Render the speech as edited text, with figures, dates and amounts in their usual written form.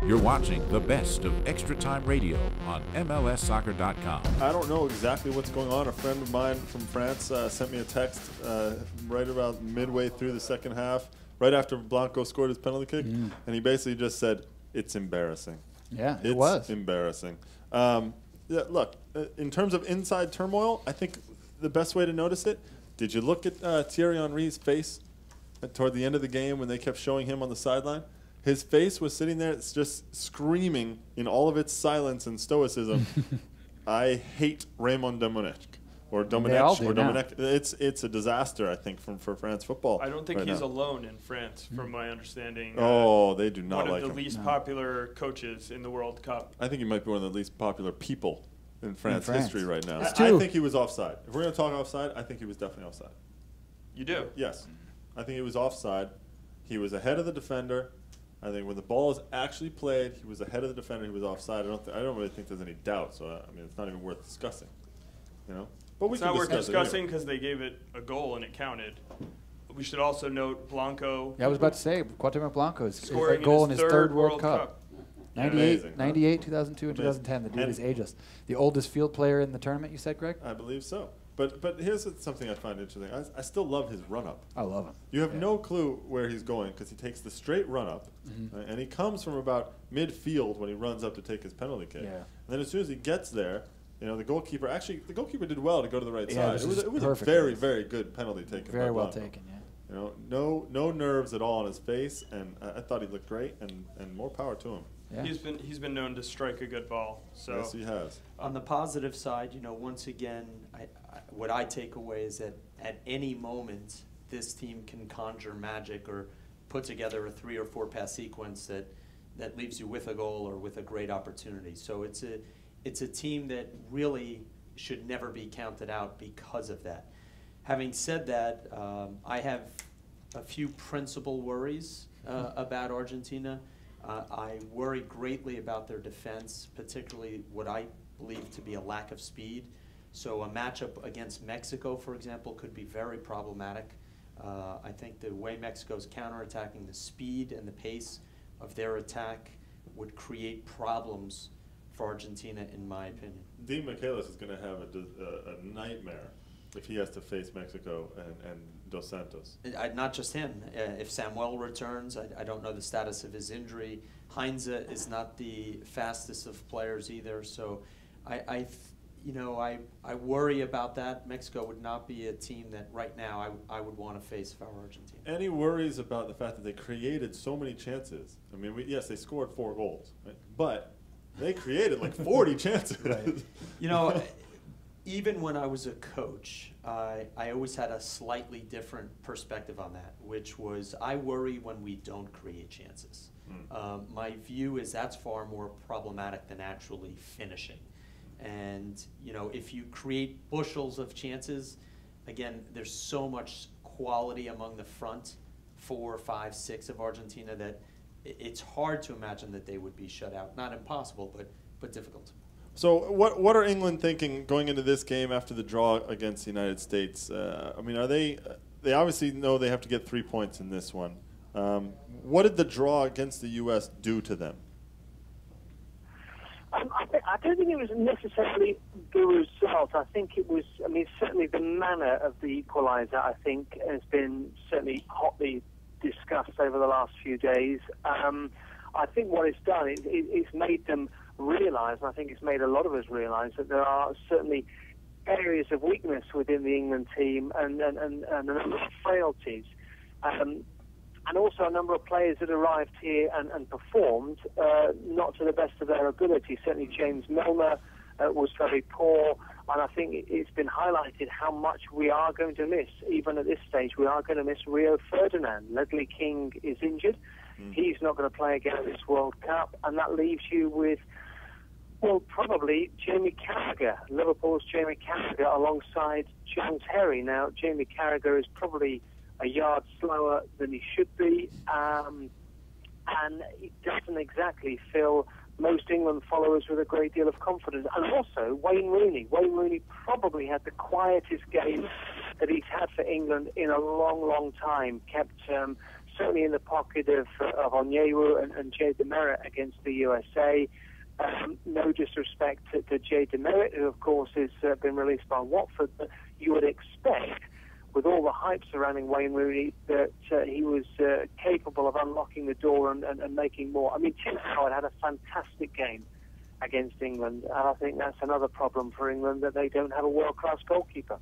You're watching the best of Extra Time Radio on MLSsoccer.com. I don't know exactly what's going on. A friend of mine from France sent me a text right about midway through the second half, right after Blanco scored his penalty kick, and he basically just said, "It's embarrassing." Yeah, it was It's embarrassing. Look, in terms of inside turmoil, I think the best way to notice it, did you look at Thierry Henry's face toward the end of the game when they kept showing him on the sideline? His face was sitting there just screaming in all of its silence and stoicism, "I hate Raymond Domenech." Or Domenech. It's a disaster, I think, for France football. I don't think he's alone in France, from my understanding. They do not like him. One of the least popular coaches in the World Cup. I think he might be one of the least popular people in France history right now. I think he was offside. If we're going to talk offside, I think he was definitely offside. You do? Yes. I think he was offside. He was ahead of the defender. I think when the ball is actually played, he was ahead of the defender. He was offside. I don't really think there's any doubt. So I mean, it's not even worth discussing. You know, but it's not worth discussing because they gave it a goal and it counted. We should also note Blanco. Yeah, I was about to say Cuauhtemoc Blanco scoring a goal in his third World Cup. 98, 2002, and 2010. The dude is ageless. The oldest field player in the tournament, you said, Greg? I believe so. But here's something I find interesting. I still love his run-up. I love him. You have no clue where he's going because he takes the straight run-up, and he comes from about midfield when he runs up to take his penalty kick. Yeah. And then as soon as he gets there, the goalkeeper did well to go to the right side. It was a very, very good penalty taken. Very well taken, yeah. No nerves at all on his face, and I thought he looked great, and more power to him. Yeah. He's been known to strike a good ball. So yes, he has. On the positive side, once again, what I take away is that at any moment this team can conjure magic or put together a 3 or 4 pass sequence that leaves you with a goal or with a great opportunity. So it's a team that really should never be counted out because of that. Having said that, I have a few principal worries about Argentina. I worry greatly about their defense, particularly what I believe to be a lack of speed. So a matchup against Mexico, for example, could be very problematic. I think the way Mexico's counterattacking, the speed and the pace of their attack would create problems for Argentina, in my opinion. Dean Michaelis is going to have a nightmare if he has to face Mexico and Dos Santos. Not just him. If Samuel returns, I don't know the status of his injury. Heinze is not the fastest of players either. So I worry about that. Mexico would not be a team that right now I would want to face if I were Argentina. Any worries about the fact that they created so many chances? I mean, yes, they scored 4 goals, right? But they created like 40 chances. Right. Even when I was a coach, I always had a slightly different perspective on that, which was I worry when we don't create chances. My view is that's far more problematic than actually finishing. And, if you create bushels of chances, again, there's so much quality among the front 4, 5, 6 of Argentina that it's hard to imagine that they would be shut out. Not impossible, but difficult. So what are England thinking going into this game after the draw against the United States? I mean, are they obviously know they have to get 3 points in this one. What did the draw against the U.S. do to them? I don't think it was necessarily the result. I think it was, certainly the manner of the equaliser, I think, has been certainly hotly discussed over the last few days. I think what it's done is it's made them realise, and I think it's made a lot of us realise, that there are certainly areas of weakness within the England team and a number of frailties. And also a number of players that arrived here and performed not to the best of their ability. Certainly James Milner was very poor, and I think it's been highlighted how much we are going to miss. Even at this stage, we are going to miss Rio Ferdinand. Ledley King is injured. He's not going to play again at this World Cup, and that leaves you with, well, probably Jamie Carragher, Liverpool's Jamie Carragher, alongside John Terry. Now, Jamie Carragher is probably a yard slower than he should be, and it doesn't exactly fill most England followers with a great deal of confidence. And also, Wayne Rooney. Wayne Rooney probably had the quietest game that he's had for England in a long, long time. Kept certainly in the pocket of Onyewu and Jay Demerit against the USA. No disrespect to Jay Demerit, who of course has been released by Watford, but you would expect, with all the hype surrounding Wayne Rooney, that he was capable of unlocking the door and making more. I mean, Tim Howard had a fantastic game against England, and I think that's another problem for England, that they don't have a world-class goalkeeper.